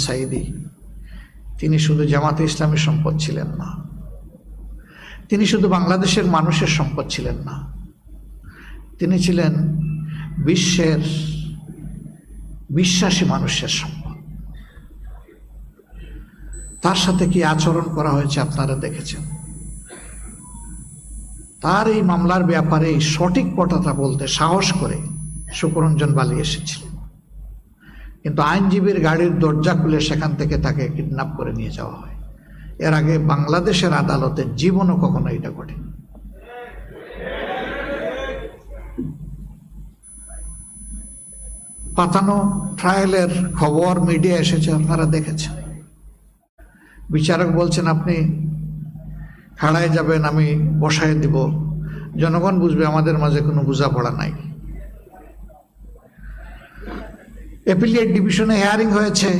সাঈদী, তিনি শুধু জামাতে ইসলামের সম্পদ ছিলেন না, তিনি শুধু বাংলাদেশের মানুষের সম্পদ ছিলেন না, তিনি ছিলেন বিশ্বের বিশ্বাসী মানুষের সম্পদ। তার সাথে কি আচরণ করা হয়েছে আপনারা দেখেছেন। তার এই মামলার ব্যাপারে সঠিক কথাটা বলতে সাহস করে শুকরঞ্জন বালি এসেছিলেন, কিন্তু আইনজীবীর গাড়ির দরজা খুলে সেখান থেকে তাকে কিডন্যাপ করে নিয়ে যাওয়া হয়। এর আগে বাংলাদেশের আদালতে জীবনও কখনো এটা ঘটেনি। পাতানো ট্রায়ালের খবর মিডিয়া এসেছে, আপনারা দেখেছেন। বিচারক বলছেন আপনি খাড়ায় যাবেন, আমি বসায় দিব, জনগণ বুঝবে আমাদের মাঝে কোনো বোঝাপড়া নাই। অ্যাপিলিয়েট ডিভিশনে হিয়ারিং হয়েছে,